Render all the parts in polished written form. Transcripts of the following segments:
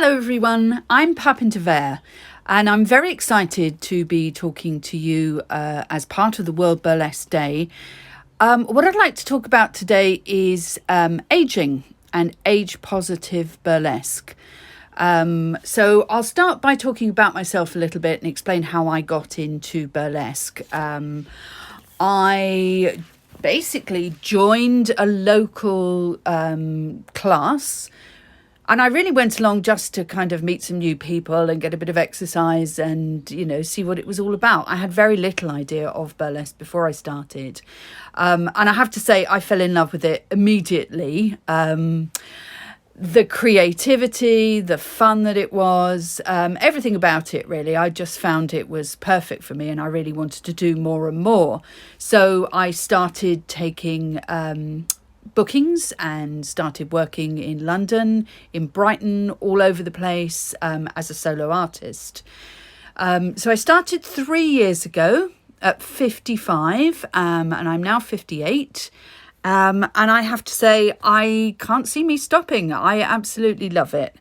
Hello everyone, I'm Pupin DeVert and I'm very excited to be talking to you as part of the World Burlesque Day. What I'd like to talk about today is ageing and age-positive burlesque. So I'll start by talking about myself a little bit and explain how I got into burlesque. I basically joined a local class. And I really went along just to kind of meet some new people and get a bit of exercise and, see what it was all about. I had very little idea of burlesque before I started. And I have to say, I fell in love with it immediately. The creativity, the fun that it was, everything about it, really. I just found it was perfect for me and I really wanted to do more and more. So I started taking bookings and started working in London, in Brighton, all over the place as a solo artist. So I started 3 years ago at 55 and I'm now 58. And I have to say, I can't see me stopping. I absolutely love it.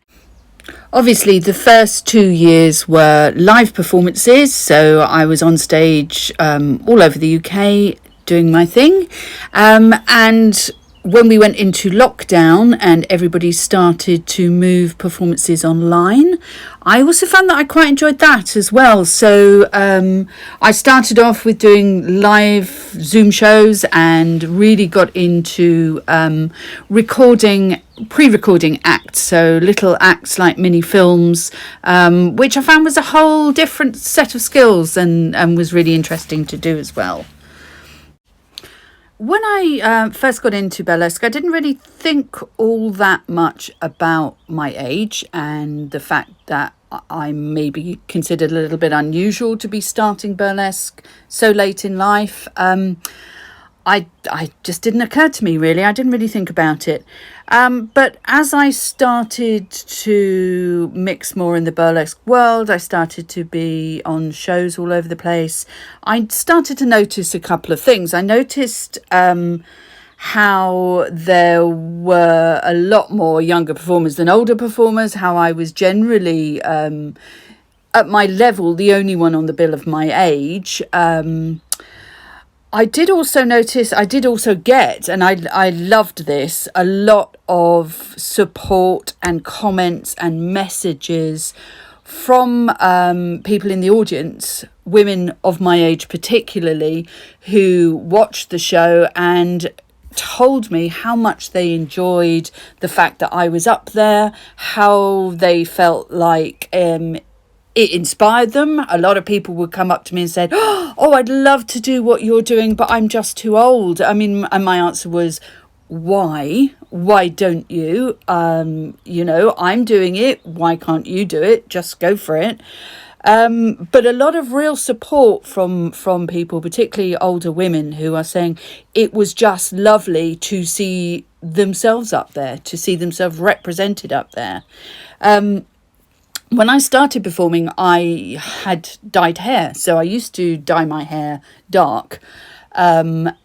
Obviously, the first 2 years were live performances. So I was on stage all over the UK doing my thing. And when we went into lockdown and everybody started to move performances online, I also found that I quite enjoyed that as well. So I started off with doing live Zoom shows and really got into pre-recording acts, so little acts like mini films, which I found was a whole different set of skills and was really interesting to do as well. When I first got into burlesque, I didn't really think all that much about my age and the fact that I may be considered a little bit unusual to be starting burlesque so late in life. I just didn't occur to me, really. I didn't really think about it. But as I started to mix more in the burlesque world, I started to be on shows all over the place. I started to notice a couple of things. I noticed how there were a lot more younger performers than older performers, how I was generally, at my level, the only one on the bill of my age. I did also get, and I loved this, a lot of support and comments and messages from people in the audience, women of my age particularly, who watched the show and told me how much they enjoyed the fact that I was up there, how they felt like it inspired them. A lot of people would come up to me and said, "Oh, I'd love to do what you're doing, but I'm just too old." I mean, and my answer was, why? Why don't you? I'm doing it. Why can't you do it? Just go for it. But a lot of real support from people, particularly older women, who are saying it was just lovely to see themselves up there, to see themselves represented up there. When I started performing, I had dyed hair. So I used to dye my hair dark. And,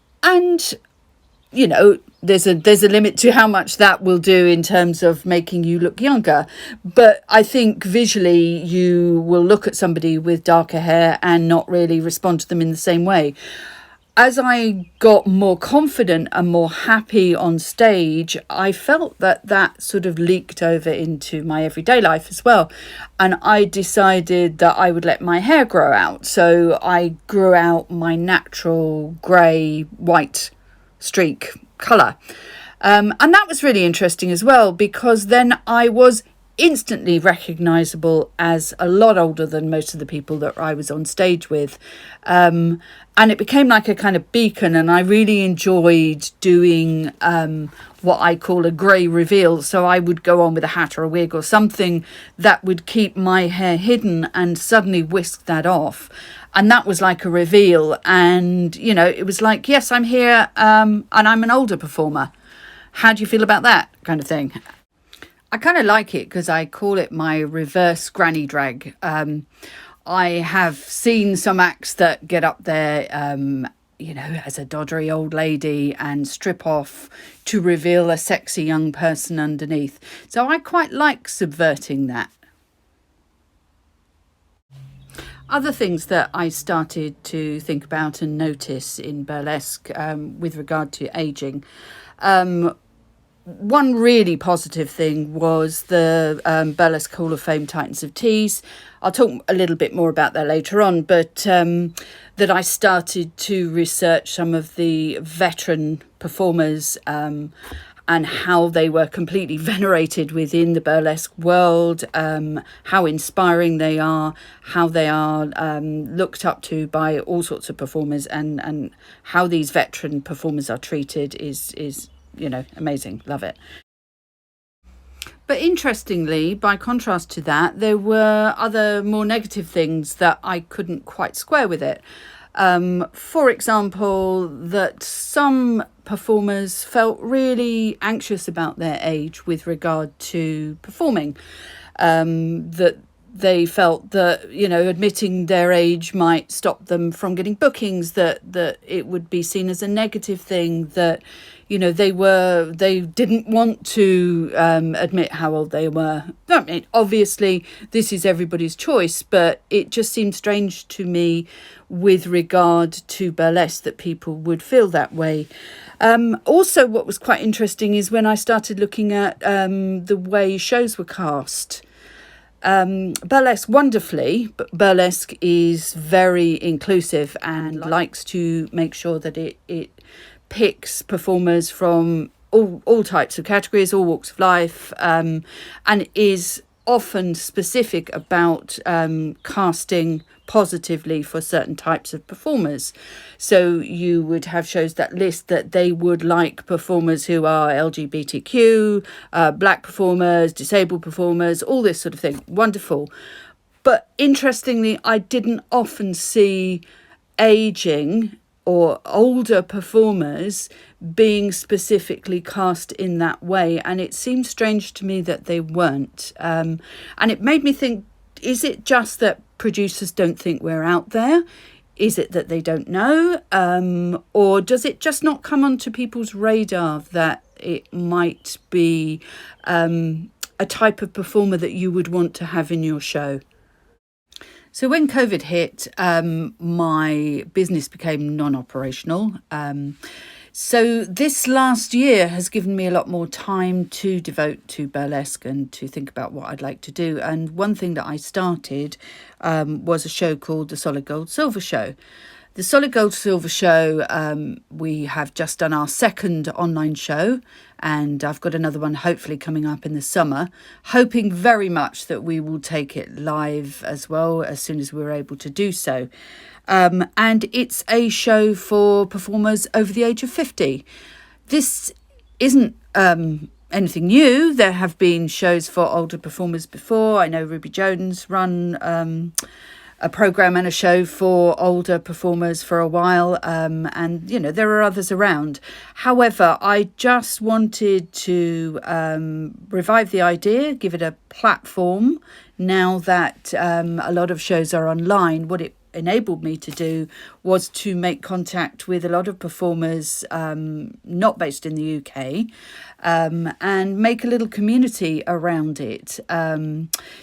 there's a limit to how much that will do in terms of making you look younger. But I think visually you will look at somebody with darker hair and not really respond to them in the same way. As I got more confident and more happy on stage, I felt that sort of leaked over into my everyday life as well. And I decided that I would let my hair grow out. So I grew out my natural grey, white streak colour. And that was really interesting as well, because then I was instantly recognisable as a lot older than most of the people that I was on stage with. And it became like a kind of beacon, and I really enjoyed doing what I call a grey reveal. So I would go on with a hat or a wig or something that would keep my hair hidden and suddenly whisk that off. And that was like a reveal. And, it was like, yes, I'm here and I'm an older performer. How do you feel about that kind of thing? I kind of like it because I call it my reverse granny drag. I have seen some acts that get up there as a doddery old lady and strip off to reveal a sexy young person underneath. So I quite like subverting that. Other things that I started to think about and notice in burlesque with regard to ageing. One really positive thing was the Burlesque Hall of Fame Titans of Tees. I'll talk a little bit more about that later on, but that I started to research some of the veteran performers and how they were completely venerated within the burlesque world, how inspiring they are, how they are looked up to by all sorts of performers, and how these veteran performers are treated is amazing. Love it. But interestingly, by contrast to that, there were other more negative things that I couldn't quite square with it. For example, that some performers felt really anxious about their age with regard to performing. That they felt that, admitting their age might stop them from getting bookings, that it would be seen as a negative thing, that, they didn't want to admit how old they were. I mean, obviously, this is everybody's choice, but it just seemed strange to me with regard to burlesque that people would feel that way. Also, what was quite interesting is when I started looking at the way shows were cast. Burlesque, wonderfully, but burlesque is very inclusive and likes to make sure that it picks performers from all types of categories, all walks of life, and is often specific about casting positively for certain types of performers. So you would have shows that list that they would like performers who are LGBTQ, black performers, disabled performers, all this sort of thing. Wonderful. But interestingly, I didn't often see aging or older performers being specifically cast in that way. And it seemed strange to me that they weren't. And it made me think, is it just that producers don't think we're out there? Is it that they don't know? Or does it just not come onto people's radar that it might be a type of performer that you would want to have in your show? So when COVID hit, my business became non-operational. So this last year has given me a lot more time to devote to burlesque and to think about what I'd like to do. And one thing that I started was a show called the Solid Gold Silver Show. The Solid Gold Silver Show, we have just done our second online show, and I've got another one hopefully coming up in the summer, hoping very much that we will take it live as well as soon as we're able to do so. And it's a show for performers over the age of 50. This isn't anything new. There have been shows for older performers before. I know Ruby Jones run a programme and a show for older performers for a while, and there are others around. However, I just wanted to revive the idea, give it a platform. Now that a lot of shows are online, what it enabled me to do was to make contact with a lot of performers not based in the UK, and make a little community around it.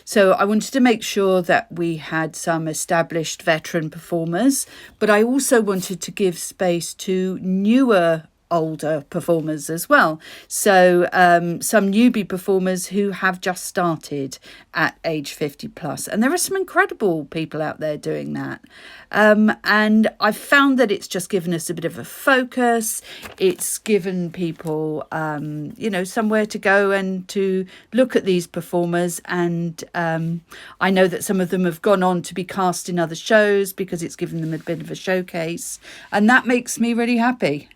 So I wanted to make sure that we had some established veteran performers, but I also wanted to give space to newer older performers as well. So some newbie performers who have just started at age 50 plus. And there are some incredible people out there doing that. And I've found that it's just given us a bit of a focus. It's given people, somewhere to go and to look at these performers. And I know that some of them have gone on to be cast in other shows because it's given them a bit of a showcase. And that makes me really happy.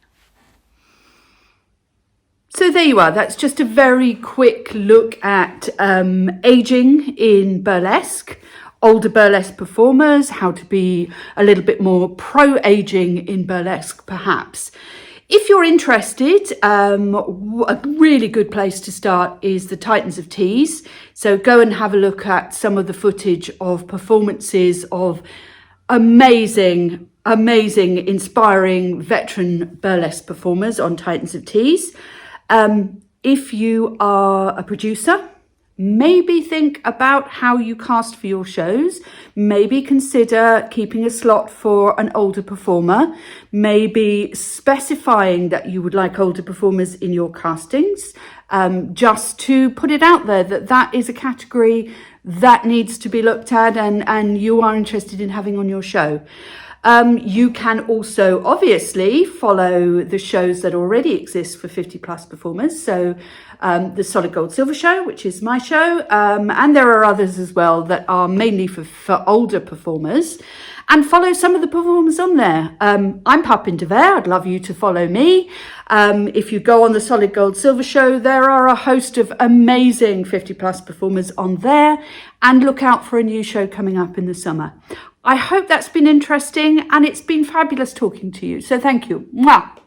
So there you are. That's just a very quick look at ageing in burlesque, older burlesque performers, how to be a little bit more pro-aging in burlesque, perhaps. If you're interested, a really good place to start is the Titans of Tees. So go and have a look at some of the footage of performances of amazing, inspiring veteran burlesque performers on Titans of Tees. If you are a producer, maybe think about how you cast for your shows. Maybe consider keeping a slot for an older performer. Maybe specifying that you would like older performers in your castings, just to put it out there that that is a category that needs to be looked at and you are interested in having on your show. You can also obviously follow the shows that already exist for 50 plus performers. So the Solid Gold Silver show, which is my show, and there are others as well that are mainly for older performers, and follow some of the performers on there. I'm Pupin DeVert. I'd love you to follow me. If you go on the Solid Gold Silver show, there are a host of amazing 50 plus performers on there, and look out for a new show coming up in the summer. I hope that's been interesting, and it's been fabulous talking to you. So thank you. Mwah.